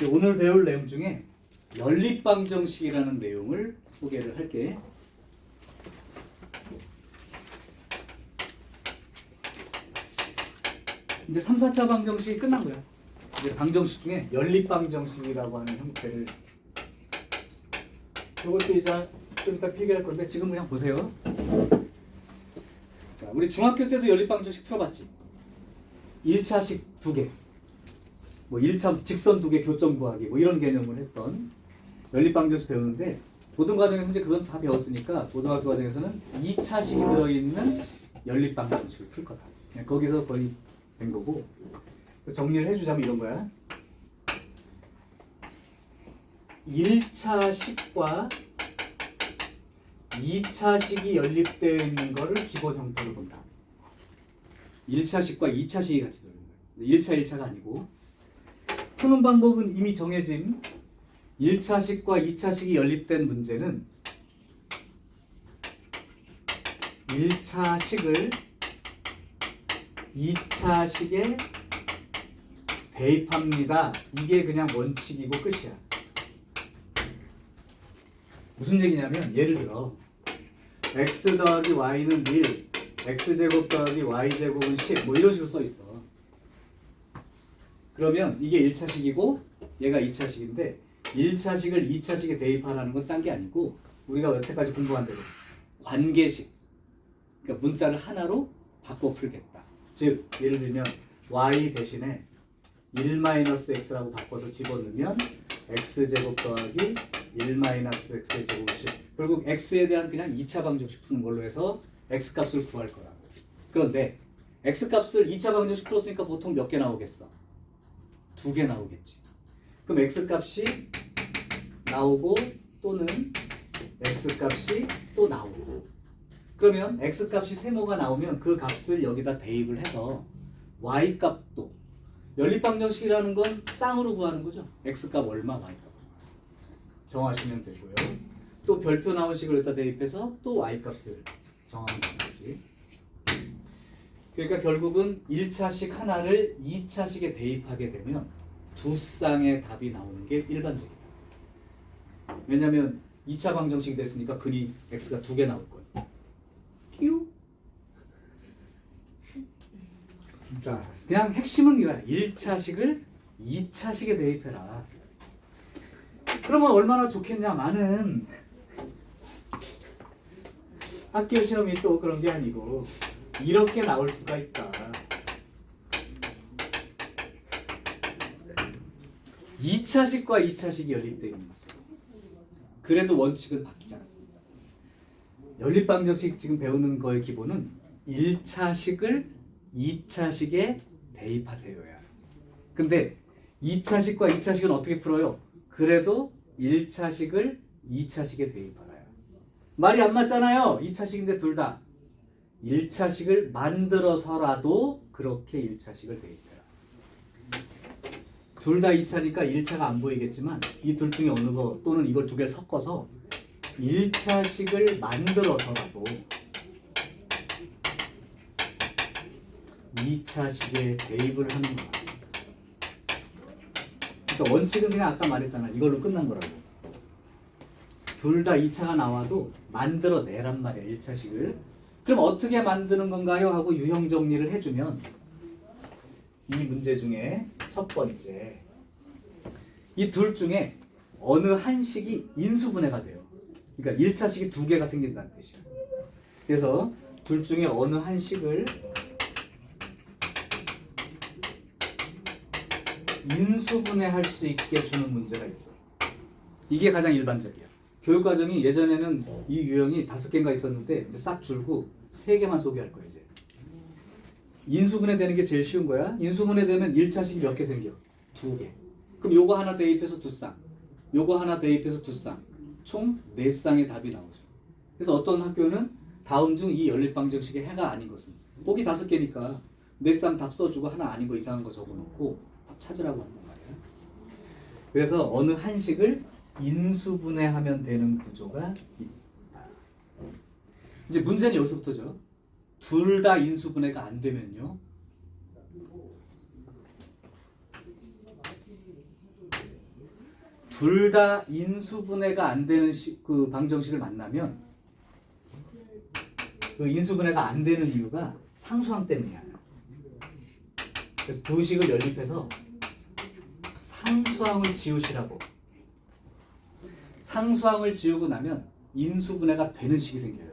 오늘 배울 내용 중에 연립방정식이라는 내용을 소개를 할게. 이제 3, 4차 방정식이 끝난 거야. 이제 방정식 중에 연립방정식이라고 하는 형태를, 이것도 이제 좀 이따 필기할 건데 지금 그냥 보세요. 자, 우리 중학교 때도 연립방정식 풀어봤지. 1차식 2개, 뭐 1차 직선 2개 교점 구하기, 뭐 이런 개념을 했던 연립방정식 배우는데, 고등과정에서 이제 그건 다 배웠으니까 고등학교 과정에서는 2차식이 들어있는 연립방정식을 풀 거다. 그냥 거기서 거의 된 거고, 정리를 해주자면 이런 거야. 1차식과 2차식이 연립되어 있는 거를 기본 형태로 본다. 1차식과 2차식이 같이 들어있는 거야. 1차 1차가 아니고, 푸는 방법은 이미 정해진 1차식과 2차식이 연립된 문제는 1차식을 2차식에 대입합니다. 이게 그냥 원칙이고 끝이야. 무슨 얘기냐면, 예를 들어 x 더하기 y는 1, x제곱 더하기 y제곱은 10, 뭐 이런 식으로 써 있어. 그러면 이게 1차식이고 얘가 2차식인데, 1차식을 2차식에 대입하라는 건 딴 게 아니고, 우리가 여태까지 공부한 대로 관계식, 그러니까 문자를 하나로 바꿔 풀겠다. 즉 예를 들면 y 대신에 1-x라고 바꿔서 집어넣으면 x제곱 더하기 1-x의 제곱은 10. 결국 x에 대한 그냥 2차 방정식 푸는 걸로 해서 x값을 구할 거라고. 그런데 x값을 2차 방정식 풀었으니까 보통 몇 개 나오겠어? 2개 나오겠지. 그럼 x값이 나오고 또는 x값이 또 나오고, 그러면 x값이 세모가 나오면 그 값을 여기다 대입을 해서 y값도, 연립방정식이라는 건 쌍으로 구하는 거죠. x값 얼마, y값 정하시면 되고요. 또 별표 나온 식을 여기다 대입해서 또 y값을 정하면 되는 거지. 그러니까 결국은 1차식 하나를 2차식에 대입하게 되면 두 쌍의 답이 나오는 게 일반적이다. 왜냐면 2차 방정식이 됐으니까 근이 x가 2개 나올 거예요. 끼우. 자, 그냥 핵심은 이거야. 1차식을 2차식에 대입해라. 그러면 얼마나 좋겠냐마는, 학교 시험이 또 그런 게 아니고 이렇게 나올 수가 있다. 2차식과 2차식이 연립되어 있는 거죠. 그래도 원칙은 바뀌지 않습니다. 연립방정식 지금 배우는 거의 기본은 1차식을 2차식에 대입하세요야. 근데 2차식과 2차식은 어떻게 풀어요? 그래도 1차식을 2차식에 대입하라요. 말이 안 맞잖아요. 2차식인데 둘 다. 1차식을 만들어서라도 그렇게 1차식을 대입해라. 둘 다 2차니까 1차가 안 보이겠지만 이 둘 중에 어느 거, 또는 이걸 두 개를 섞어서 1차식을 만들어서라도 2차식에 대입을 하는 거야. 그러니까 원칙은 그냥 아까 말했잖아. 이걸로 끝난 거라고. 둘 다 2차가 나와도 만들어내란 말이야, 1차식을. 그럼 어떻게 만드는 건가요? 하고 유형 정리를 해주면, 이 문제 중에 첫 번째, 이 둘 중에 어느 한 식이 인수분해가 돼요. 그러니까 1차식이 2개가 생긴다는 뜻이야. 그래서 둘 중에 어느 한 식을 인수분해할 수 있게 주는 문제가 있어. 이게 가장 일반적이야. 교육과정이 예전에는 이 유형이 5개인가 있었는데 이제 싹 줄고 3개만 소개할 거야. 이제 인수분해 되는 게 제일 쉬운 거야. 인수분해 되면 1차식이 몇 개 생겨? 2개. 그럼 요거 하나 대입해서 2쌍, 요거 하나 대입해서 2쌍, 총 4쌍의 답이 나오죠. 그래서 어떤 학교는 다음 중 이 연립방정식의 해가 아닌 것은, 보기 5개니까 4쌍 답 써주고 하나 아닌 거 이상한 거 적어놓고 답 찾으라고 한단 말이야. 그래서 어느 한 식을 인수분해하면 되는 구조가 있다. 이제 문제는 여기서부터죠. 둘 다 인수분해가 안 되면요, 둘 다 인수분해가 안 되는 그 방정식을 만나면 그 인수분해가 안 되는 이유가 상수항 때문이야. 그래서 두 식을 연립해서 상수항을 지우시라고. 상수항을 지우고 나면 인수분해가 되는 식이 생겨요.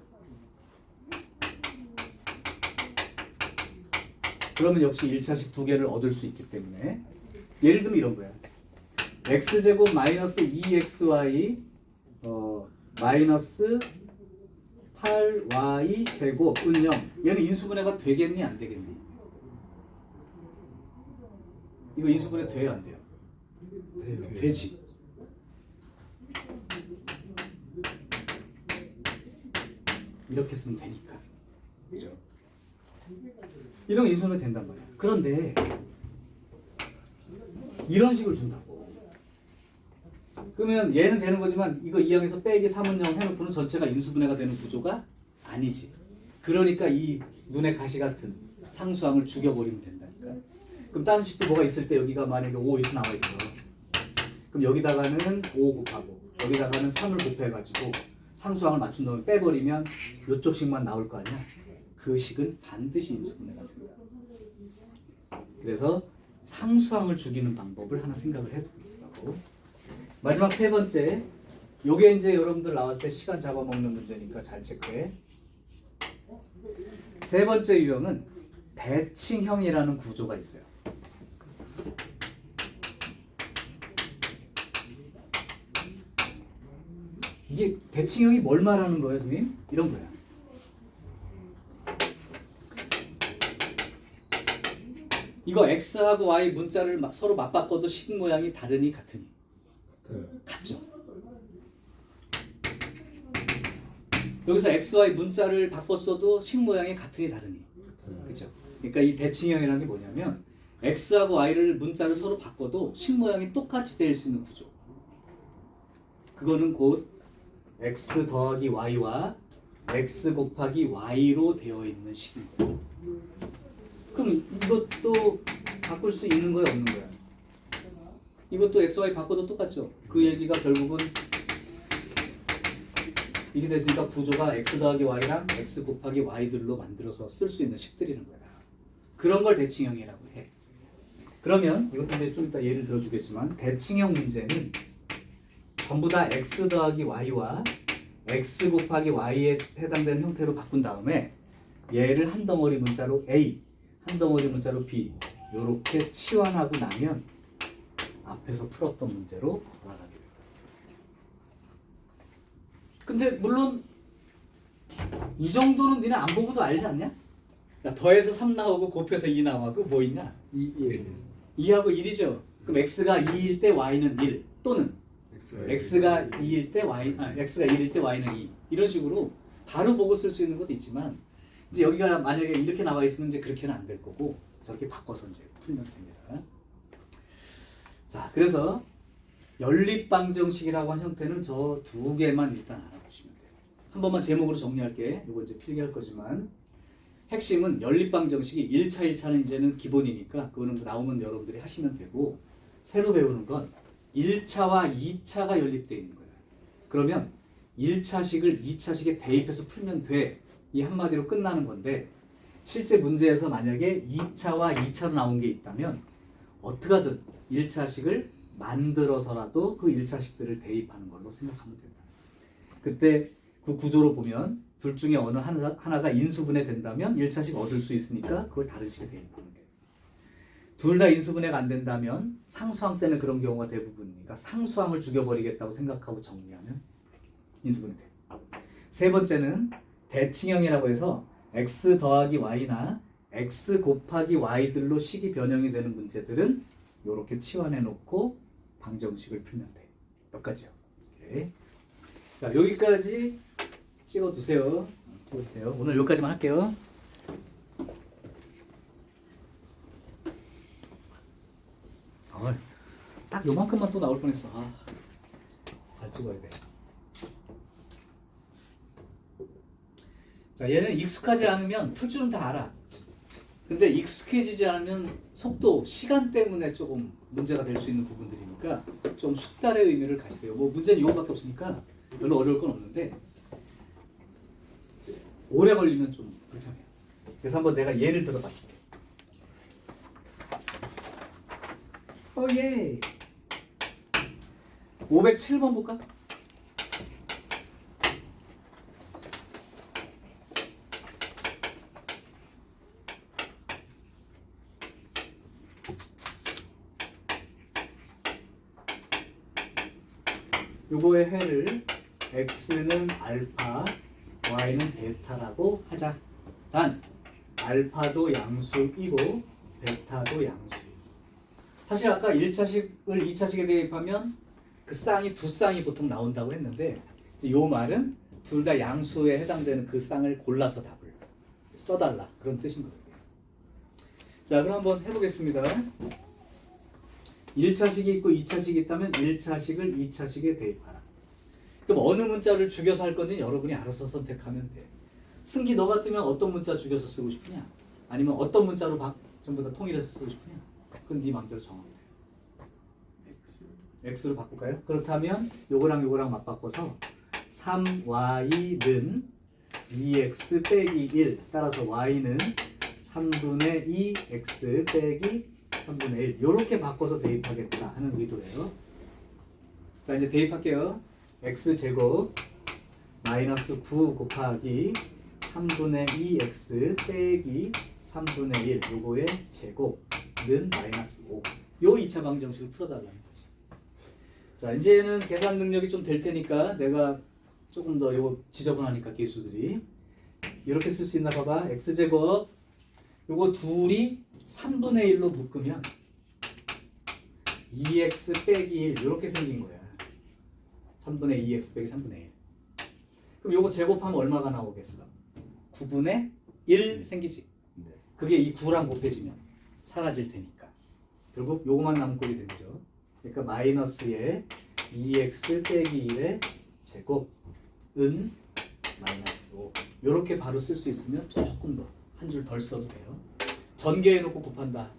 그러면 역시 1차식 두 개를 얻을 수 있기 때문에 예를 들면 이런 거야. x제곱 마이너스 2xy 마이너스 8y 제곱은 0. 얘는 인수분해가 되겠니 안 되겠니? 이거 인수분해 돼요 안 돼요? 돼요. 되지. 이렇게 쓰면 되니까. 그죠? 이런 거 인수분해 된단 말이야. 그런데 이런 식을 준다고. 그러면 얘는 되는 거지만 이거 2항에서 빼기 3은 0 해놓고는 전체가 인수분해가 되는 구조가 아니지. 그러니까 이 눈에 가시 같은 상수항을 죽여버리면 된다니까. 그럼 다른 식도 뭐가 있을 때 여기가 만약에 5 이렇게 나와 있어. 그럼 여기다가는 5 곱하고 여기다가는 3을 곱해가지고 상수항을 맞춘 다음에 빼버리면 이쪽 식만 나올 거 아니야. 그 식은 반드시 인수분해가 된다. 그래서 상수항을 죽이는 방법을 하나 생각을 해두고 있으라고. 마지막 세 번째, 요게 이제 여러분들 나왔을 때 시간 잡아먹는 문제니까 잘 체크해. 세 번째 유형은 대칭형이라는 구조가 있어요. 이게 대칭형이 뭘 말하는 거예요, 선생님? 이런 거야. 이거 x하고 y 문자를 서로 맞바꿔도 식 모양이 다르니 같으니? 같죠. 여기서 x, y 문자를 바꿨어도 식 모양이 같으니 다르니? 그렇죠. 그러니까 이 대칭형이라는 게 뭐냐면 x하고 y를 문자를 서로 바꿔도 식 모양이 똑같이 될 수 있는 구조. 그거는 곧 x 더하기 y와 x 곱하기 y로 되어 있는 식입니다. 그럼 이것도 바꿀 수 있는 거야 없는 거야? 이것도 x, y 바꿔도 똑같죠. 그 얘기가 결국은 이게 됐으니까 구조가 x 더하기 y랑 x 곱하기 y들로 만들어서 쓸 수 있는 식들이는 거야. 그런 걸 대칭형이라고 해. 그러면 이것도 이제 좀 이따 예를 들어주겠지만 대칭형 문제는 전부 다 x 더하기 y와 x 곱하기 y에 해당되는 형태로 바꾼 다음에 얘를 한 덩어리 문자로 a, 한 덩어리 문자로 b 이렇게 치환하고 나면 앞에서 풀었던 문제로 돌아가게 돼요. 근데 물론 이 정도는 니네 안 보고도 알지 않냐? 야, 더해서 3 나오고 곱해서 2 나와. 그거 뭐 있냐? 1. 2하고 1이죠. 그럼 x가 2일 때 y는 1 또는 x가 2일 때 x가 1일 때 y는 2 이런 식으로 바로 보고 쓸 수 있는 것도 있지만 이제 여기가 만약에 이렇게 나와 있으면 이제 그렇게는 안 될 거고 저렇게 바꿔서 이제 풀면 됩니다. 자, 그래서 연립방정식이라고 한 형태는 저 두 개만 일단 알아보시면 돼요. 한 번만 제목으로 정리할게. 이거 이제 필기할 거지만 핵심은 연립방정식이 1차, 1차는 이제는 기본이니까 그거는 나오면 여러분들이 하시면 되고 새로 배우는 건 1차와 2차가 연립되어 있는 거예요. 그러면 1차식을 2차식에 대입해서 풀면 돼. 이 한마디로 끝나는 건데 실제 문제에서 만약에 2차와 2차로 나온 게 있다면 어떻게든 1차식을 만들어서라도 그 1차식들을 대입하는 걸로 생각하면 된다. 그때 그 구조로 보면 둘 중에 어느 하나가 인수분해 된다면 1차식 얻을 수 있으니까 그걸 다른 식에 대입하면 돼요. 둘 다 인수분해가 안 된다면 상수항 때문에 그런 경우가 대부분이니까 상수항을 죽여버리겠다고 생각하고 정리하면 인수분해 돼요. 세 번째는 대칭형이라고 해서 x 더하기 y나 x 곱하기 y들로 식이 변형이 되는 문제들은 이렇게 치환해 놓고 방정식을 풀면 돼. 여기까지요. 오케이. 자, 여기까지 찍어두세요. 찍어주세요. 오늘 여기까지만 할게요. 딱 요만큼만 또 나올 뻔했어. 잘 찍어야 돼. 자, 얘는 익숙하지 않으면 풀 줄은 다 알아. 근데 익숙해지지 않으면 속도, 시간 때문에 조금 문제가 될 수 있는 부분들이니까 좀 숙달의 의미를 가지세요. 뭐 문제는 이거밖에 없으니까 별로 어려울 건 없는데 오래 걸리면 좀 불편해요. 그래서 한번 내가 예를 들어 봐줄게. 예. 507번 볼까? 요거의 해를 x는 알파, y는 베타라고 하자. 단 알파도 양수이고 베타도 양수. 사실 아까 1차식을 2차식에 대입하면 그 쌍이 두 쌍이 보통 나온다고 했는데 이제 요 말은 둘 다 양수에 해당되는 그 쌍을 골라서 답을 써달라 그런 뜻인 거예요. 자, 그럼 한번 해보겠습니다. 1차식이 있고 2차식이 있다면 1차식을 2차식에 대입하라. 그럼 어느 문자를 죽여서 할 건지 여러분이 알아서 선택하면 돼. 승기 너 같으면 어떤 문자 죽여서 쓰고 싶으냐? 아니면 어떤 문자로 전부 다 통일해서 쓰고 싶으냐? 그건 네 마음대로 정하면 돼. x로 바꿀까요? 그렇다면 요거랑 맞바꿔서 3y는 2x 빼기 1 따라서 y는 3분의 2x 빼기 3분의 1 이렇게 바꿔서 대입하겠다 하는 의도예요. 자, 이제 대입할게요. x제곱 마이너스 9 곱하기 3분의 2x 빼기 3분의 1 요거의 제곱은 마이너스 5. 요 2차 방정식을 풀어달라는 거지. 자, 이제는 계산 능력이 좀 될 테니까 내가 조금 더 요거 지저분하니까 개수들이 이렇게 쓸 수 있나 봐봐. x제곱 요거 둘이 3분의 1로 묶으면 2x 빼기 1 이렇게 생긴 거야. 3분의 2x 빼기 3분의 1. 그럼 요거 제곱하면 얼마가 나오겠어? 9분의 1 생기지. 그게 이 9랑 곱해지면 사라질 테니까. 결국 요거만 남은 꼴이 되는 거죠. 그러니까 마이너스에 2x 빼기 1의 제곱은 마이너스 5. 요렇게 바로 쓸 수 있으면 조금 더 한 줄 덜 써도 돼요. 전개해놓고 곱한다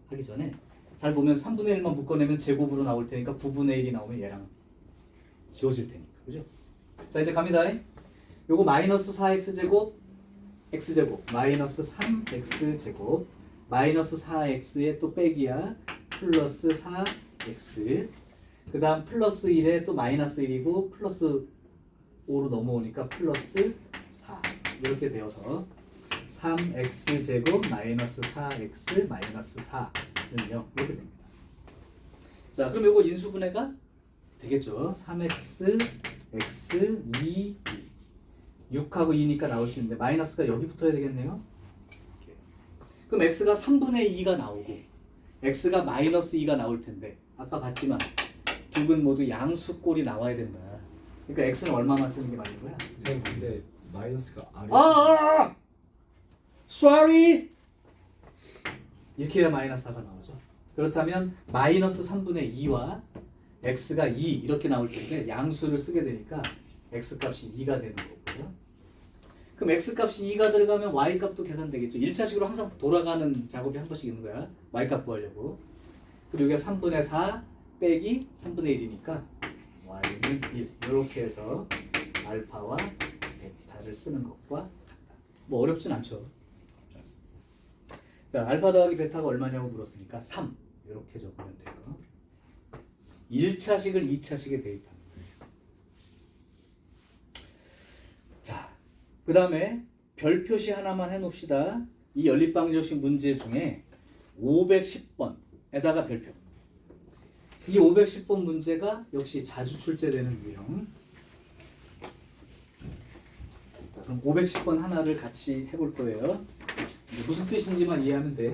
하기 전에 잘 보면 3분의 1만 묶어내면 제곱으로 나올 테니까 9분의 1이 나오면 얘랑 지워질 테니까. 그죠? 자, 이제 갑니다. 요거 마이너스 4x제곱 x제곱 마이너스 3x제곱 마이너스 4x에 또 빼기야 플러스 4x 그 다음 플러스 1에 또 마이너스 1이고 플러스 5로 넘어오니까 플러스 4 이렇게 되어서 3x제곱 마이너스 4x 마이너스 4는 0 이렇게 됩니다. 자, 그럼 요거 인수분해가 되겠죠. 3x x 2 6하고 2니까 나올 수 있는데 마이너스가 여기 붙어야 되겠네요. 이렇게. 그럼 x가 3분의 2가 나오고 x가 마이너스 2가 나올 텐데 아까 봤지만 두 근 모두 양수꼴이 나와야 된다. 그러니까 x는 얼마만 쓰는 게 맞는 거야? 선생님 근데 마이너스가 아래 sorry 이렇게 해야 마이너스 4가 나오죠. 그렇다면 마이너스 3분의 2와 x가 2 이렇게 나올 텐데 양수를 쓰게 되니까 x값이 2가 되는 거고요. 그럼 x값이 2가 들어가면 y값도 계산되겠죠. 1차식으로 항상 돌아가는 작업이 한 번씩 있는 거야. y값 구하려고. 그리고 여기가 3분의 4 빼기 3분의 1이니까 y는 1 이렇게 해서 알파와 베타를 쓰는 것과 같다. 뭐 어렵진 않죠. 자, 알파 더하기 베타가 얼마냐고 물었으니까 3 이렇게 적으면 돼요. 1차식을 2차식에 대입하는 거예요. 자, 그 다음에 별표시 하나만 해놓읍시다. 이 연립방정식 문제 중에 510번에다가 별표. 이 510번 문제가 역시 자주 출제되는 유형. 자, 그럼 510번 하나를 같이 해볼 거예요. 무슨 뜻인지만 이해하면 돼.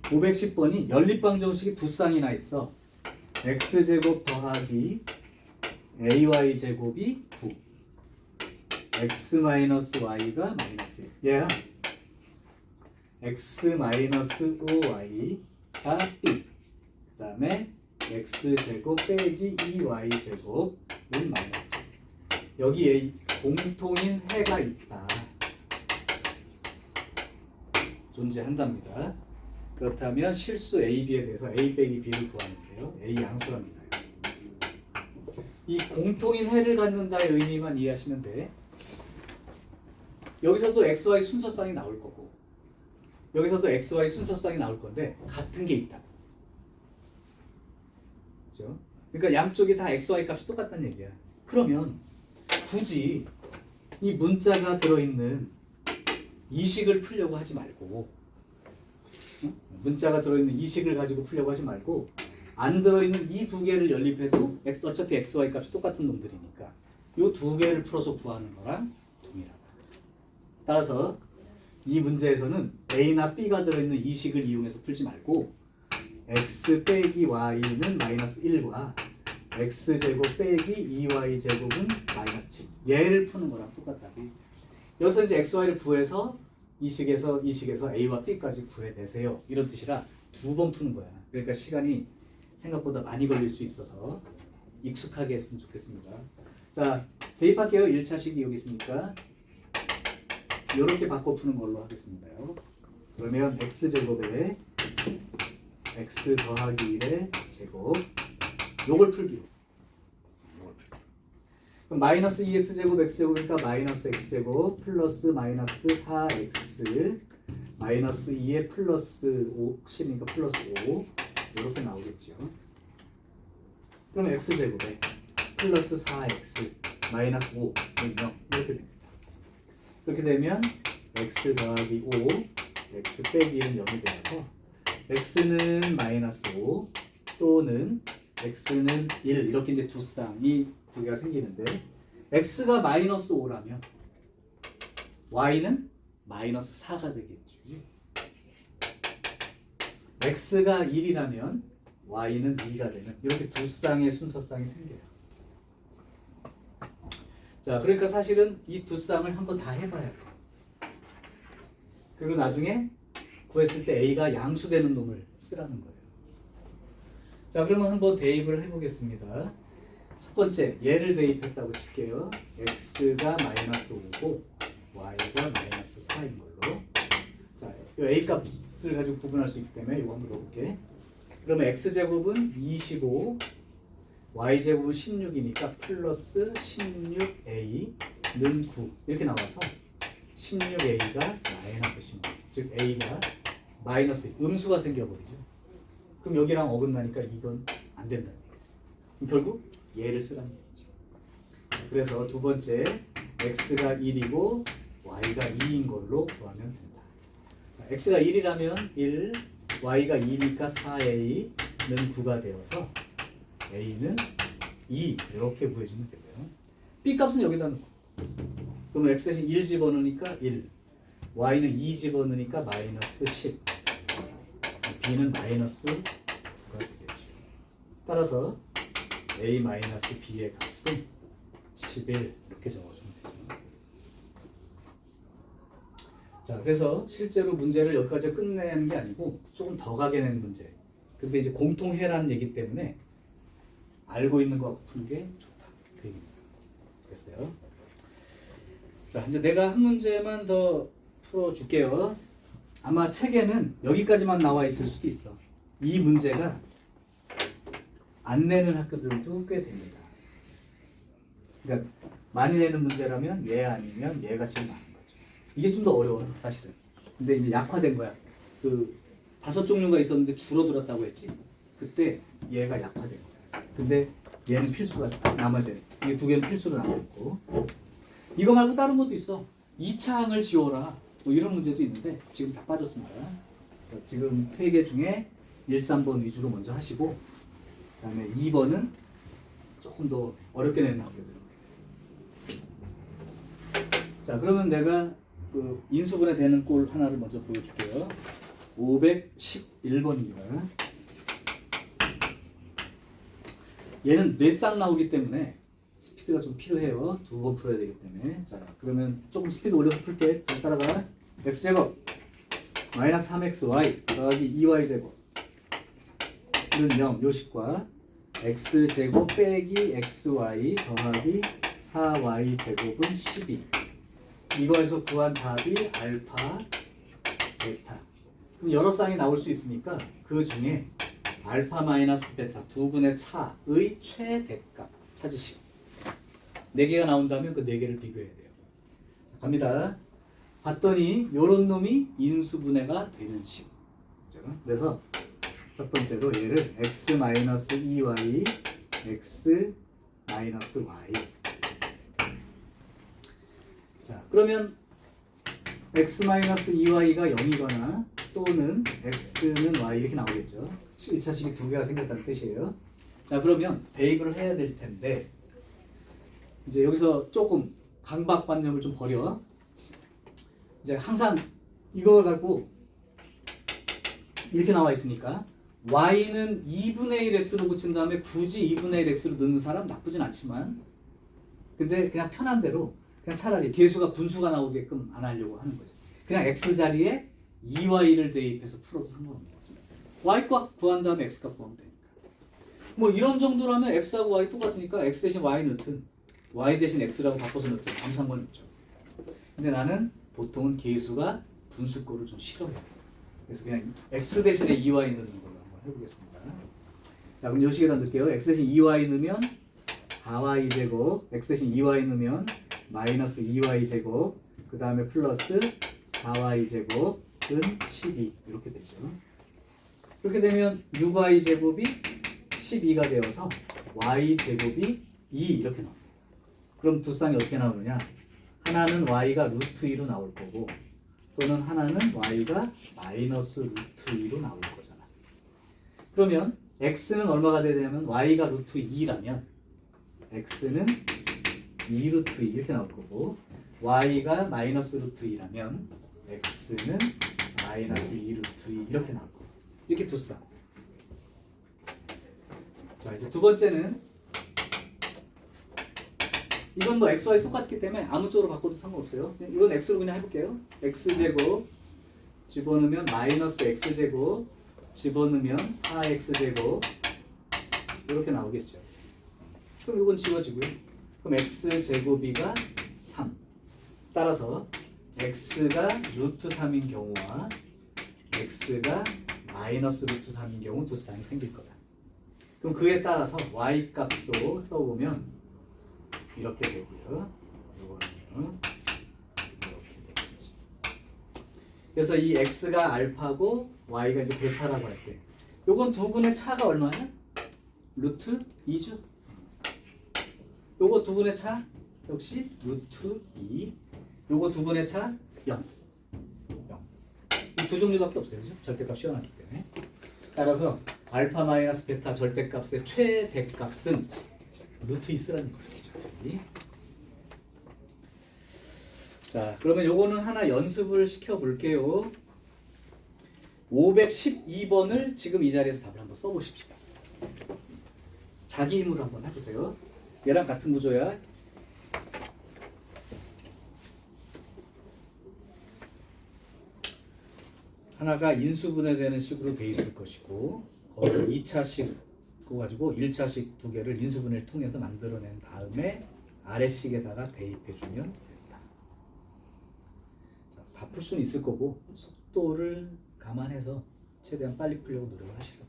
510번이 연립방정식이 두 쌍이나 있어. x제곱 더하기 ay제곱이 9 x 마이너스 y가 마이너스 1 얘랑 x 마이너스 5y가 b 그 다음에 x제곱 빼기 2y제곱은 마이너스 7 여기에 공통인 해가 있다. 존재한답니다. 그렇다면 실수 A, B에 대해서 A 빼기 B를 구하는데요. A 양수랍니다. 이 공통인 해를 갖는다의 의미만 이해하시면 돼. 여기서도 X, Y 순서쌍이 나올 거고 여기서도 X, Y 순서쌍이 나올 건데 같은 게 있다. 그죠? 그러니까 양쪽이 다 X, Y 값이 똑같다는 얘기야. 그러면 굳이 이 문자가 들어있는 이식을 풀려고 하지 말고 문자가 들어있는 이식을 가지고 풀려고 하지 말고 안 들어있는 이 두 개를 연립해도 어차피 X, Y 값이 똑같은 놈들이니까 이 두 개를 풀어서 구하는 거랑 동일하다. 따라서 이 문제에서는 A나 B가 들어있는 이식을 이용해서 풀지 말고 X 빼기 Y는 마이너스 1과 X제곱 빼기 2Y제곱은 마이너스 7 얘를 푸는 거랑 똑같다고. 여기서 이제 X, Y를 구해서 이식에서 A와 B까지 구해내세요 이런 뜻이라 두 번 푸는 거야. 그러니까 시간이 생각보다 많이 걸릴 수 있어서 익숙하게 했으면 좋겠습니다. 자, 대입할게요. 1차식이 여기 있으니까 이렇게 바꿔 푸는 걸로 하겠습니다요. 그러면 X제곱에 X 더하기 1의 제곱 요걸 풀기로. 그럼 마이너스 2X제곱 X제곱이니까 마이너스 X제곱 플러스 마이너스 4X 마이너스 2에 플러스 5 10이니까 플러스 5 이렇게 나오겠죠. 그럼 X제곱에 플러스 4X 마이너스 5 0 이렇게 됩니다. 그렇게 되면 X 더하기 5 X 빼기 1은 0이 되어서 X는 마이너스 5 또는 X는 1 이렇게 이제 두 쌍이 두 개가 생기는데 X가 마이너스 5라면 Y는 마이너스 4가 되겠죠. X가 1이라면 Y는 2가 되는 이렇게 두 쌍의 순서쌍이 생겨요. 자, 그러니까 사실은 이 두 쌍을 한번 다 해봐야 돼요. 그리고 나중에 구했을 때 A가 양수되는 놈을 쓰라는 거예요. 자, 그러면 한번 대입을 해보겠습니다. 첫 번째 얘를 대입했다고 칠게요. X가 마이너스 5고 Y가 마이너스 4인 걸로. 자, 이 A 값을 가지고 구분할 수 있기 때문에 이거 한번 넣어볼게. 그러면 X제곱은 25 Y제곱은 16이니까 플러스 16A는 9 이렇게 나와서 16A가 마이너스 16 즉 A가 마이너스 음수가 생겨버리죠. 그럼 여기랑 어긋나니까 이건 안 된다는 얘기죠. 그럼 결국 얘를 쓰라는 얘기죠. 그래서 두 번째 X가 1이고 Y가 2인 걸로 구하면 된다. 자, X가 1이라면 1 Y가 2니까 4A는 9가 되어서 A는 2 이렇게 구해주면 되고요. B 값은 여기다 넣고 그러면 X 대신 1 집어넣으니까 1 Y는 2 집어넣으니까 마이너스 10 B는 마이너스 9가 되겠죠. 따라서 A 마이너스 B의 값은 11 이렇게 적어주면 되죠. 자, 그래서 실제로 문제를 여기까지 끝내는 게 아니고 조금 더 가게 낸 문제. 근데 이제 공통해라는 얘기 때문에 알고 있는 거 푸는 게 좋다. 그 얘기입니다. 됐어요? 자, 이제 내가 한 문제만 더 풀어줄게요. 아마 책에는 여기까지만 나와 있을 수도 있어. 이 문제가 안 내는 학교들도 꽤 됩니다. 그러니까 많이 내는 문제라면 얘 아니면 얘가 제일 많은 거죠. 이게 좀 더 어려워요, 사실은. 근데 이제 약화된 거야. 그 5종류가 있었는데 줄어들었다고 했지. 그때 얘가 약화된 거야. 근데 얘는 필수가 남아야 돼. 이게 두 개는 필수로 남아있고. 이거 말고 다른 것도 있어. 2차항을 지워라. 뭐 이런 문제도 있는데 지금 다 빠졌습니다. 지금 3개 중에 1, 3번 위주로 먼저 하시고 그 다음에 2번은 조금 더 어렵게 내는 학교들. 자, 그러면 내가 그 인수분해 되는 꼴 하나를 먼저 보여줄게요. 511번입니다. 얘는 4쌍 나오기 때문에 스피드가 좀 필요해요. 2번 풀어야 되기 때문에. 자, 그러면 조금 스피드 올려서 풀게. 잘 따라가. X제곱 마이너스 3XY 더하기 2Y제곱 는 0 요식과 X제곱 빼기 XY 더하기 4Y제곱은 12 이거에서 구한 답이 알파, 베타 그럼 여러 쌍이 나올 수 있으니까 그 중에 알파 마이너스 베타 두 분의 차의 최대값 찾으시고 4개가 나온다면 그 4개를 비교해야 돼요. 자, 갑니다. 봤더니 요런 놈이 인수분해가 되는 식. 그죠? 그래서 첫 번째로 얘를 x 마이너스 2y x 마이너스 y. 자, 그러면 x 마이너스 2y가 0이거나 또는 x는 y 이렇게 나오겠죠. 1차식이 두 개가 생겼다는 뜻이에요. 자, 그러면 대입을 해야 될 텐데 이제 여기서 조금 강박관념을 좀 버려. 이제 항상 이걸 갖고 이렇게 나와 있으니까 y는 2분의 1 x로 붙인 다음에 굳이 2분의 1 x로 넣는 사람 나쁘진 않지만 근데 그냥 편한 대로 그냥 차라리 계수가 분수가 나오게끔 안 하려고 하는 거죠. 그냥 x 자리에 2y를 대입해서 풀어도 상관없는 거죠. y값 구한 다음에 x값 구하면 되니까. 뭐 이런 정도라면 x하고 y 똑같으니까 x 대신 y 넣든 y 대신 x라고 바꿔서 넣든 아무 상관이 없죠. 근데 나는 보통은 계수가 분수꼴을 좀 싫어해요. 그래서 그냥 x 대신에 2y 넣는 걸로 한번 해보겠습니다. 자, 그럼 요 식에다 넣을게요. x 대신 2y 넣으면 4y 제곱, x 대신 2y 넣으면 마이너스 2y 제곱, 그 다음에 플러스 4y 제곱은 12 이렇게 되죠. 그렇게 되면 6y 제곱이 12가 되어서 y 제곱이 2 이렇게 나옵니다. 그럼 두 쌍이 어떻게 나오느냐? 하나는 y가 루트 2로 나올 거고 또는 하나는 y가 마이너스 루트 2로 나올 거잖아. 그러면 x는 얼마가 돼야 되냐면 y가 루트 2라면 x는 2 루트 2 이렇게 나올 거고 y가 마이너스 루트 2라면 x는 마이너스 2 루트 2 이렇게 나올 거고 이렇게 두 쌍. 자, 이제 두 번째는 이건 뭐 x, y 똑같기 때문에 아무 쪽으로 바꿔도 상관없어요. 이건 x로 그냥 해볼게요. x제곱 집어넣으면 마이너스 x제곱 집어넣으면 4x제곱 이렇게 나오겠죠. 그럼 이건 지워지고요. 그럼 x제곱이가 3. 따라서 x가 루트 3인 경우와 x가 마이너스 루트 3인 경우 두 쌍이 생길 거다. 그럼 그에 따라서 y 값도 써보면 이렇게 되고요. 이거는요. 이렇게 되겠지. 그래서 이 x가 알파고 y가 이제 베타라고 할 때, 요건 두 분의 차가 얼마야? 루트 2죠. 요거 두 분의 차 역시 루트 2. 요거 두 분의 차 0. 0. 이 두 종류밖에 없어요, 그죠? 절대값 시원하기 때문에. 따라서 알파 마이너스 베타 절대값의 최대값은 루트 2 쓰라는 거죠. 자, 그러면 요거는 하나 연습을 시켜 볼게요. 512번을 지금 이 자리에서 답을 한번 써보십시다. 자기 힘으로 한번 해보세요. 얘랑 같은 구조야. 하나가 인수분해되는 식으로 돼 있을 것이고 거기서 2차식 그거 가지고 1차식 두 개를 인수분해를 통해서 만들어낸 다음에 아래식에다가 대입해주면 된다. 다 풀 수는 있을 거고 속도를 감안해서 최대한 빨리 풀려고 노력을 하시라고.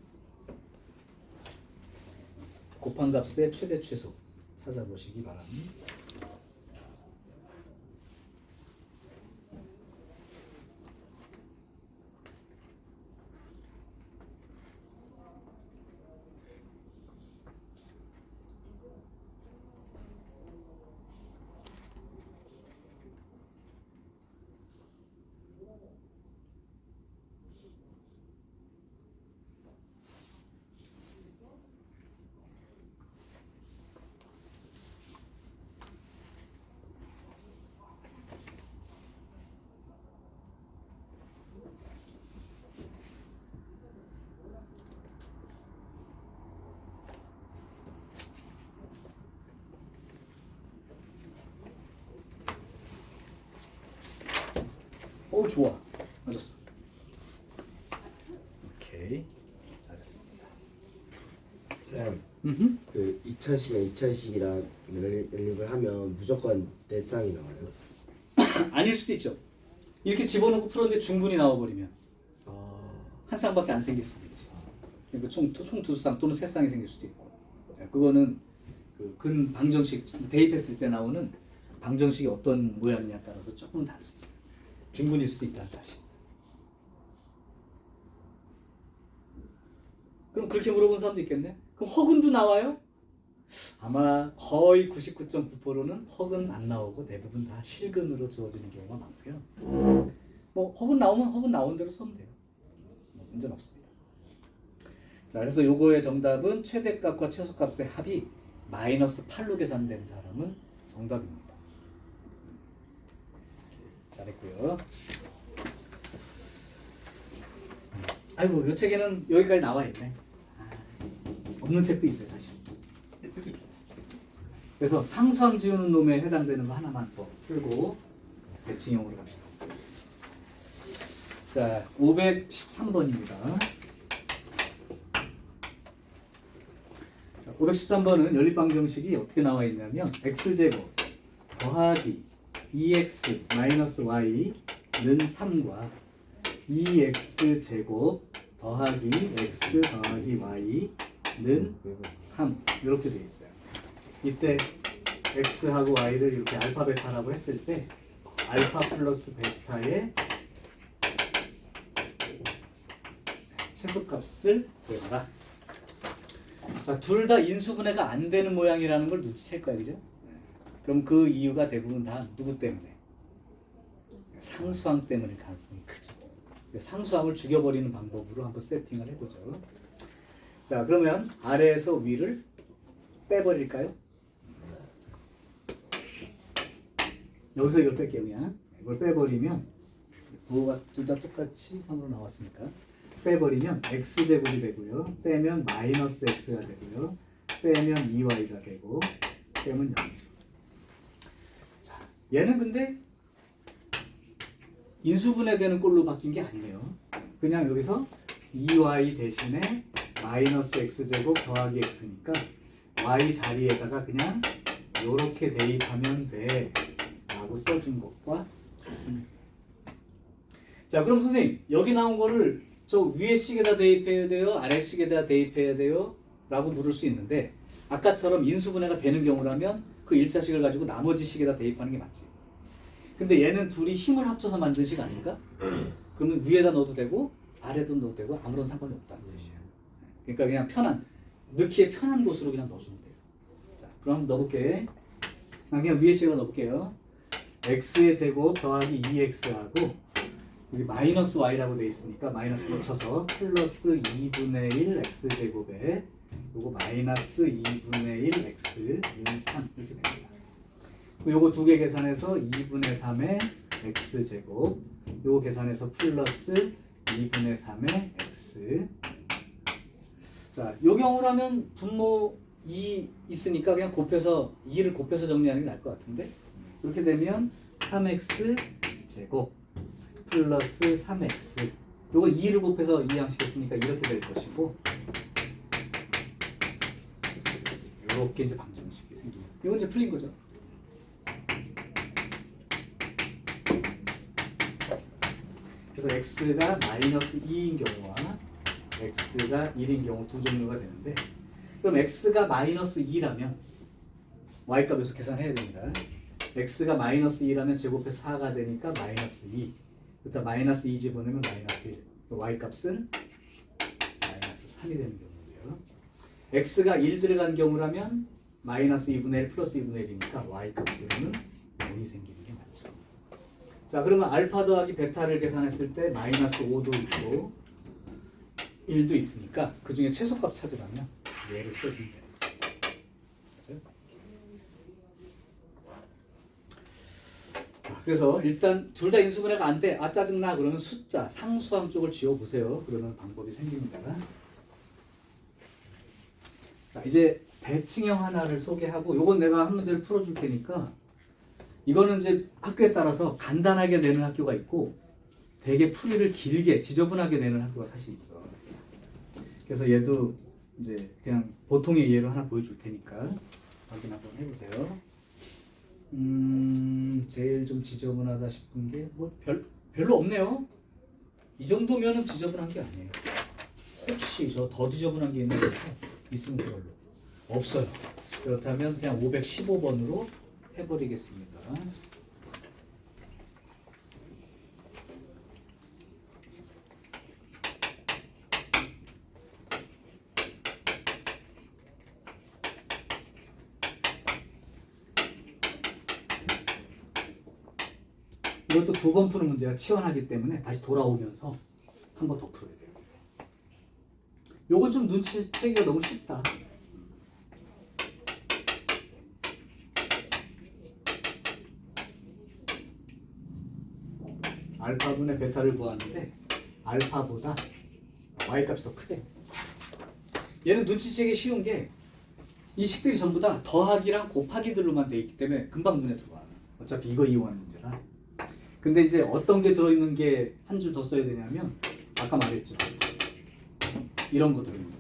곱한 값의 최대 최소 찾아보시기 바랍니다. 오, 좋아. 맞았어. 오케이. 잘했습니다. 쌤, 음흠. 그 2차식이랑 2차식이랑 연립을 하면 무조건 네 쌍이 나와요? 아닐 수도 있죠. 이렇게 집어넣고 풀었는데 중분이 나와버리면. 한 쌍밖에 안 생길 수도 있지. 그러니까 총 두 쌍 또는 세 쌍이 생길 수도 있고. 그거는 그 근 방정식 대입했을 때 나오는 방정식이 어떤 모양이냐에 따라서 조금 다를 수 있어요. 중분일 수도 있다는 사실. 그럼 그렇게 물어본 사람도 있겠네. 그럼 허근도 나와요? 아마 거의 99.9%는 허근 안 나오고 대부분 다 실근으로 주어지는 경우가 많고요. 뭐 허근 나오면 허근 나온 대로 쓰면 돼요. 뭐 문제는 없습니다. 자, 그래서 요거의 정답은 최대값과 최소값의 합이 마이너스 8로 계산된 사람은 정답입니다. 잘했고요. 아이고, 요 책에는 여기까지 나와 있네. 없는 책도 있어요, 사실. 그래서 상수항 지우는 놈에 해당되는 거 하나만 더 풀고 대칭형으로 갑시다. 자, 513번입니다. 자, 513번은 연립방정식이 어떻게 나와 있냐면 x제곱 더하기 2x 마이너스 y는 3과 2x제곱 더하기 x 더하기 y는 3 이렇게 돼 있어요. 이때 x하고 y를 이렇게 알파 베타라고 했을 때 알파 플러스 베타의 최소값을 구해라. 자, 둘 다 인수분해가 안 되는 모양이라는 걸 눈치챌 거야, 그죠? 그럼 그 이유가 대부분 다 누구 때문에? 상수항 때문일 가능성이 크죠. 상수항을 죽여버리는 방법으로 한번 세팅을 해보죠. 자, 그러면 아래에서 위를 빼버릴까요? 여기서 이걸 뺄게요. 그냥 이걸 빼버리면 뭐가 둘 다 똑같이 3으로 나왔으니까 빼버리면 x제곱이 되고요. 빼면 마이너스 x가 되고요. 빼면 2y가 되고 빼면 0이죠. 자, 얘는 근데 인수분해되는 꼴로 바뀐 게 아니에요. 그냥 여기서 2y 대신에 마이너스 x제곱 더하기 x니까 y 자리에다가 그냥 요렇게 대입하면 돼 라고 써준 것과 같습니다. 자, 그럼 선생님 여기 나온 거를 저 위에 식에다 대입해야 돼요? 아래 식에다 대입해야 돼요? 라고 물을 수 있는데 아까처럼 인수분해가 되는 경우라면 그 1차식을 가지고 나머지 식에다 대입하는 게 맞지. 근데 얘는 둘이 힘을 합쳐서 만든 식 아닌가? 그러면 위에다 넣어도 되고 아래도 넣어도 되고 아무런 상관이 없다는 뜻이야. 그러니까 그냥 편한, 넣기에 편한 곳으로 그냥 넣어주면 돼요. 자, 그럼 한번 넣어볼게. 그냥 위에 식을 넣어볼게요. x의 제곱 더하기 2x하고 여기 마이너스 y라고 돼 있으니까 마이너스 붙여서 플러스 2분의 1 x제곱에 요거 마이너스 2분의 1 x는 3 이렇게 됩니다. 요거 두 개 계산해서 2분의 3의 x제곱 요거 계산해서 플러스 2분의 3의 x. 자, 요 경우라면 분모 2 있으니까 그냥 곱해서 2를 곱해서 정리하는 게 나을 것 같은데 이렇게 되면 3x 제곱 플러스 3x 요거 2를 곱해서 2 양식했으니까 이렇게 될 것이고 이렇게 이제 방정식이 생깁니다. 이건 이제 풀린 거죠. 그래서 x가 마이너스 2인 경우와 x가 1인 경우 두 종류가 되는데 그럼 x가 마이너스 2라면 y값에서 계산해야 됩니다. x가 마이너스 2라면 제곱해서 4가 되니까 마이너스 2 일단 마이너스 2 집어넣으면 마이너스 1 y값은 마이너스 3이 되는 경우고요. x가 1 들어간 경우라면 마이너스 2분의 1 플러스 2분의 1이니까 y값으로는 0이 생기는 게 맞죠. 자, 그러면 알파 더하기 베타를 계산했을 때 마이너스 5도 있고 1도 있으니까 그 중에 최소값 찾으라면 얘를 써주면 돼요. 그래서 일단 둘 다 인수분해가 안 돼. 아 짜증나. 그러면 숫자 상수항 쪽을 지워보세요. 그러면 방법이 생깁니다. 자, 이제 대칭형 하나를 소개하고 요건 내가 한 문제를 풀어줄 테니까 이거는 이제 학교에 따라서 간단하게 내는 학교가 있고 되게 풀이를 길게 지저분하게 내는 학교가 사실 있어. 그래서 얘도 이제 그냥 보통의 예로 하나 보여줄 테니까 확인 한번 해보세요. 제일 좀 지저분하다 싶은 게 뭐 별로 없네요. 이 정도면은 지저분한 게 아니에요. 혹시 저 더 지저분한 게 있는 거 있으면 그걸로. 없어요. 그렇다면 그냥 515번으로 해버리겠습니다. 이것도 두 번 푸는 문제가 치환하기 때문에 다시 돌아오면서 한 번 더 풀어야 돼요. 요건 좀 눈치채기가 너무 쉽다. 알파분의 베타를 구하는데 알파보다 y값이 더 크대. 얘는 눈치채기 쉬운 게 이 식들이 전부 다 더하기랑 곱하기들로만 돼 있기 때문에 금방 눈에 들어와. 어차피 이거 이용하는 문제라. 근데 이제 어떤 게 들어있는 게 한 줄 더 써야 되냐면 아까 말했죠. 이런 거 들어있는 거.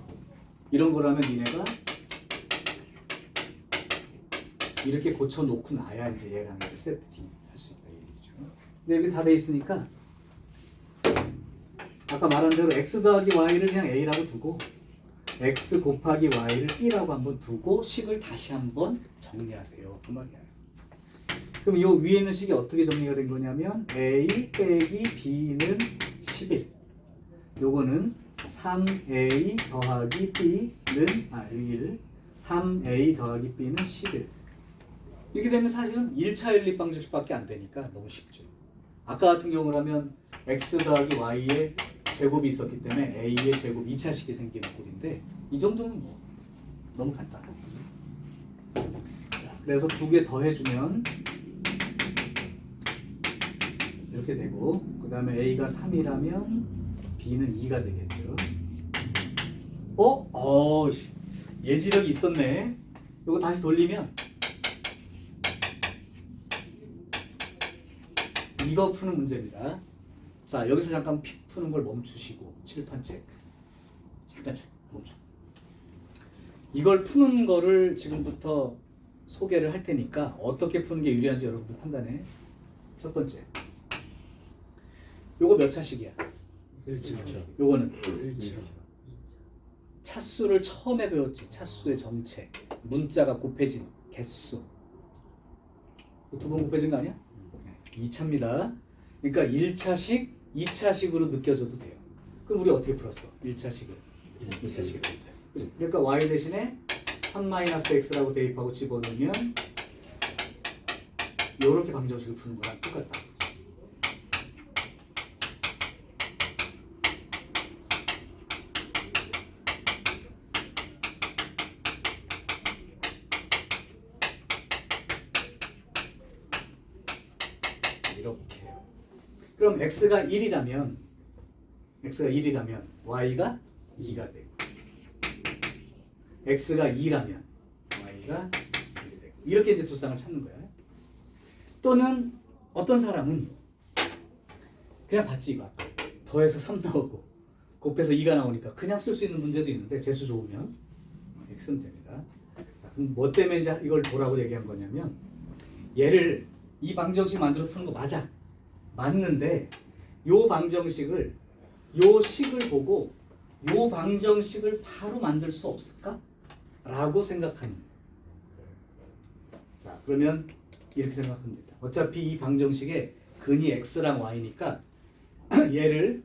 이런 거라면 니네가 이렇게 고쳐놓고 나야 이제 얘랑 이렇게 세팅 할 수 있다 얘기죠. 근데 여기 다 돼 있으니까 아까 말한 대로 x 더하기 y를 그냥 a라고 두고 x 곱하기 y를 b라고 한번 두고 식을 다시 한번 정리하세요. 그 말이야. 그럼 요 위에 있는 식이 어떻게 정리가 된 거냐면 a 빼기 b는 11. 요거는 3a 더하기 b는 1. 3a 더하기 b는 11. 이렇게 되면 사실은 1차 연립 방정식밖에 안 되니까 너무 쉽죠. 아까 같은 경우라면 x 더하기 y의 제곱이 있었기 때문에 a의 제곱 2차식이 생기는 꼴인데 이 정도면 뭐 너무 간단한 거죠. 그래서 두 개 더해주면 이렇게 되고 그 다음에 a가 3이라면 b는 2가 되겠죠. 예지력이 있었네. 이거 다시 돌리면 이거 푸는 문제입니다. 자, 여기서 잠깐 푸는 걸 멈추시고 칠판 체크. 잠깐 멈추고. 이걸 푸는 거를 지금부터 소개를 할 테니까 어떻게 푸는 게 유리한지 여러분들 판단해. 첫 번째. 요거 몇 차식이야? 1차. 요거는 1차. 차수를 처음에 배웠지. 차수의 정체. 문자가 곱해진 개수. 두 번 곱해진 거 아니야? 2차입니다. 그러니까 1차식, 2차식으로 느껴져도 돼요. 그럼 우리 어떻게 풀었어? 1차식을. 2차식을. 그러니까 y 대신에 3-x라고 대입하고 집어넣으면 이렇게 방정식을 푸는 거랑 똑같다. 이렇게요. 그럼 x가 1이라면 y가 2가 되고 x가 2라면 y가 1이 되고 이렇게 이제 두 쌍을 찾는 거야. 또는 어떤 사람은 그냥 봤지 이거 더해서 3 나오고 곱해서 2가 나오니까 그냥 쓸 수 있는 문제도 있는데 재수 좋으면 x는 됩니다. 자, 그럼 뭐 때문에 이제 이걸 보라고 얘기한 거냐면 얘를 이 방정식 만들어 푸는 거 맞아. 맞는데 요 방정식을 요 식을 보고 요 방정식을 바로 만들 수 없을까? 라고 생각하는. 자, 그러면 이렇게 생각하면 됩니다. 어차피 이 방정식에 근이 x랑 y니까 얘를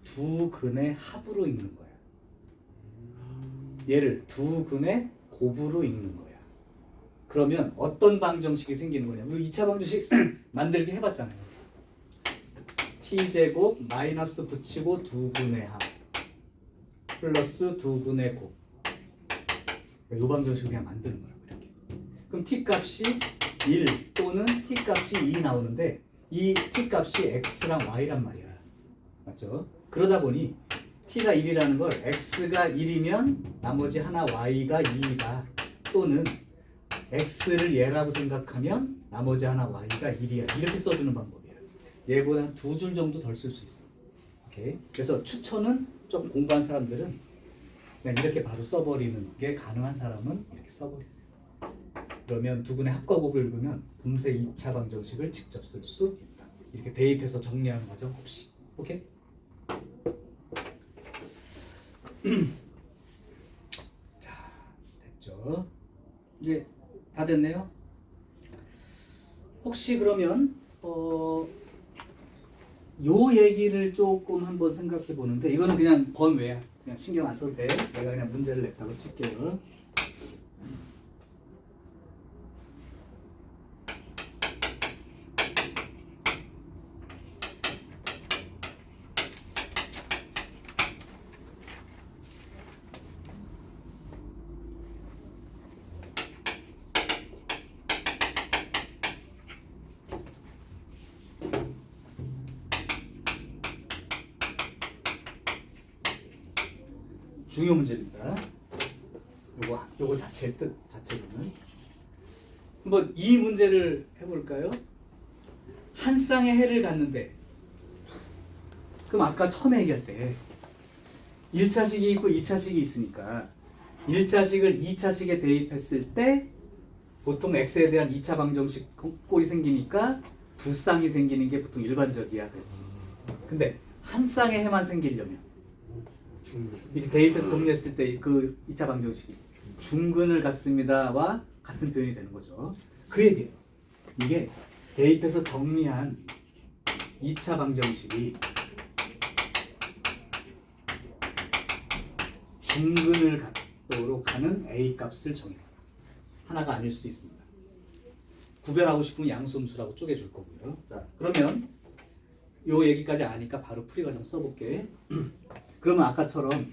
두 근의 합으로 읽는 거야. 얘를 두 근의 곱으로 읽는 거야. 그러면 어떤 방정식이 생기는 거냐면 2차 방정식 만들기 해봤잖아요. t제곱 마이너스 붙이고 두 근의 합 플러스 두 근의 곱. 이 방정식을 그냥 만드는 거라고 이렇게. 그럼 t 값이 1 또는 t 값이 2 나오는데 이 t 값이 x랑 y란 말이야. 맞죠? 그러다 보니 t가 1이라는 걸 x가 1이면 나머지 하나 y가 2이다. 또는 x를 얘라고 생각하면 나머지 하나 y가 1이야. 이렇게 써주는 방법이야. 얘보다 두 줄 정도 덜 쓸 수 있어. 오케이? 그래서 추천은 좀 공부한 사람들은 그냥 이렇게 바로 써버리는 게 가능한 사람은 이렇게 써버리세요. 그러면 두 근의 합과 곱을 읽으면 금세 2차 방정식을 직접 쓸 수 있다. 이렇게 대입해서 정리하는 과정 없이. 오케이? 자, 됐죠? 이제 다 됐네요. 혹시 그러면 요 얘기를 조금 한번 생각해 보는데 이거는 그냥 번외야. 그냥 신경 안 써도 돼. 내가 그냥 문제를 냈다고 칠게요. 중요 문제입니다. 요거 자체의 뜻 자체로는 한번 이 문제를 해볼까요? 한 쌍의 해를 갖는데 그럼 아까 처음에 얘기할 때 1차식이 있고 2차식이 있으니까 1차식을 2차식에 대입했을 때 보통 x에 대한 2차 방정식 꼴이 생기니까 두 쌍이 생기는 게 보통 일반적이야 그랬지. 근데 한 쌍의 해만 생기려면 이렇게 대입해서 정리했을 때 그 2차 방정식이 중근을 갖습니다와 같은 표현이 되는 거죠. 그 얘기예요. 이게 대입해서 정리한 2차 방정식이 중근을 갖도록 하는 A 값을 정해요. 하나가 아닐 수도 있습니다. 구별하고 싶으면 양수음수라고 쪼개줄 거고요. 자, 그러면 요 얘기까지 아니까 바로 풀이 과정 써볼게. 그러면 아까처럼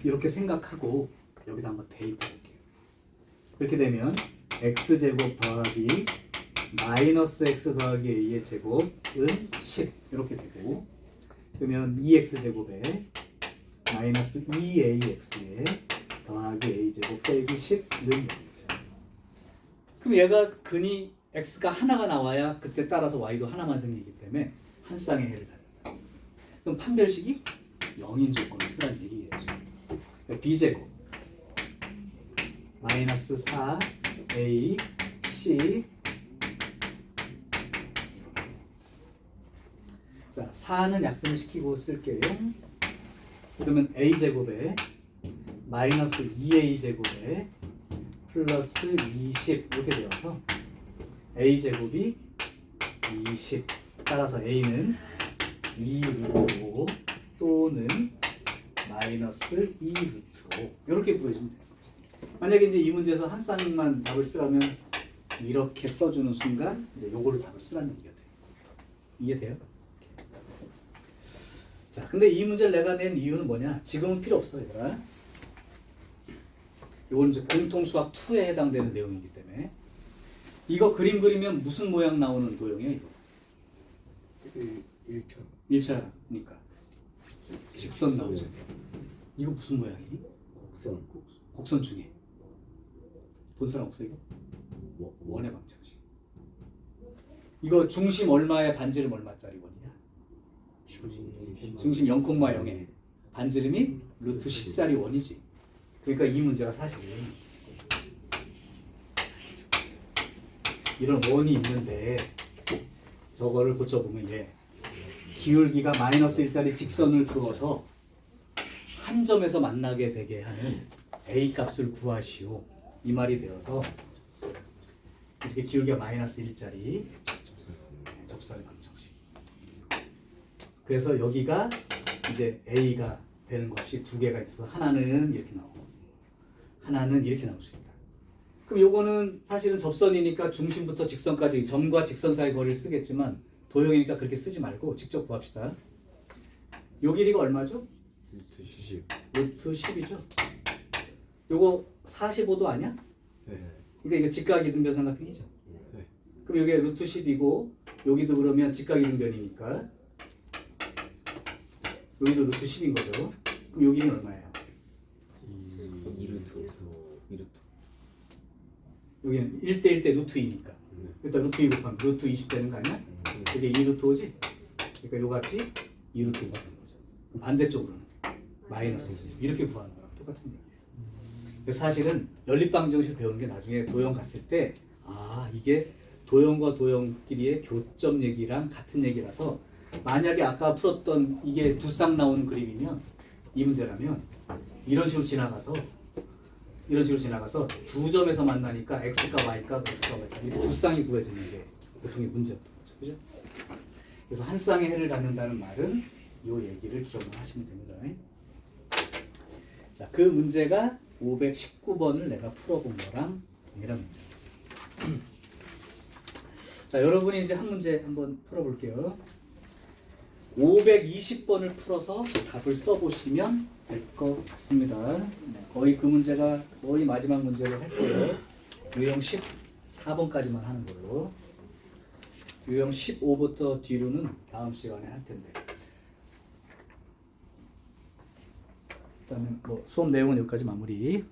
이렇게 생각하고 여기다 한번 대입해 볼게요. 이렇게 되면 x제곱 더하기 마이너스 x 더하기 a의 제곱은 10 이렇게 되고 그러면 2x제곱에 마이너스 2ax에 더하기 a제곱 빼기 10는 여기죠. 그럼 얘가 근이 x가 하나가 나와야 그때 따라서 y도 하나만 생기기 때문에 한 쌍의 해를 갖는다. 그럼 판별식이 0인 조건을 쓰라는 얘기겠죠. b제곱 마이너스 4a c 자 4는 약분을 시키고 쓸게요. 그러면 a제곱에 마이너스 2a제곱에 플러스 20 이렇게 되어서 a제곱이 20 따라서 a는 2 루트 5 또는 마이너스 2 루트 5 이렇게 구해주면 돼요. 만약에 이제 이 문제에서 한 쌍만 답을 쓰라면 이렇게 써주는 순간 이제 요거를 답을 쓰라는 얘기가 돼요. 이해돼요? 자, 근데 이 문제를 내가 낸 이유는 뭐냐? 지금은 필요 없어, 얘들아. 요거는 이제 공통수학 2에 해당되는 내용이기 때문에 이거 그림 그리면 무슨 모양 나오는 도형이야 이거? 1차 1차니까 직선 나오죠. 이거 무슨 모양이니? 곡선 곡선 중에 본 사람 없어 이거? 원의 방정식. 이거 중심 얼마에 반지름 얼마짜리 원이냐? 중심 0,0에 반지름이 루트 10짜리 원이지. 그러니까 이 문제가 사실 이런 원이 있는데 저거를 고쳐보면 얘 기울기가 마이너스 1짜리 직선을 그어서 한 점에서 만나게 되게 하는 A 값을 구하시오 이 말이 되어서 이렇게 기울기가 마이너스 1짜리 접선의 방정식. 그래서 여기가 이제 A가 되는 값이 두 개가 있어서 하나는 이렇게 나오고 하나는 이렇게 나올 수 있다. 그럼 요거는 사실은 접선이니까 중심부터 직선까지 점과 직선 사이 거리를 쓰겠지만 도형이니까 그렇게 쓰지 말고 직접 구합시다. 요 길이가 얼마죠? 루트 10이죠. 요거 45도 아니야? 네. 그러니까 이거 직각이등변 삼각형이죠. 네. 그럼 여기가 루트 10이고 여기도 그러면 직각이등변이니까 여기도 루트 10인 거죠. 그럼 여기는 얼마예요? 2루트 여기는 1대1 대 루트 2니까 일단 루트 2 곱하면 루트 20 되는 거 아니야? 이게 2루트 5지? 그러니까 요 값이 2루트 5가 되는 거죠. 그럼 반대쪽으로는 마이너스 20 이렇게 구하는 거랑 똑같은 얘기예요. 그래서 사실은 연립방정식을 배우는 게 나중에 도형 갔을 때 아 이게 도형과 도형끼리의 교점 얘기랑 같은 얘기라서 만약에 아까 풀었던 이게 두 쌍 나오는 그림이면 이 문제라면 이런 식으로 지나가서 두 점에서 만나니까 x가 y값 x가 y값 이렇게 두 쌍이 구해지는 게 보통의 문제였던 거죠. 그죠? 그래서 한 쌍의 해를 갖는다는 말은 이 얘기를 기억만 하시면 됩니다. 자, 그 문제가 519번을 내가 풀어본 거랑 이런 문제. 자, 여러분이 이제 한 문제 한번 풀어볼게요. 520번을 풀어서 답을 써보시면 될 것 같습니다. 거의 그 문제가 거의 마지막 문제로 할 거예요. 유형 14번까지만 하는 걸로. 유형 15부터 뒤로는 다음 시간에 할 텐데. 일단은 뭐 수업 내용은 여기까지 마무리.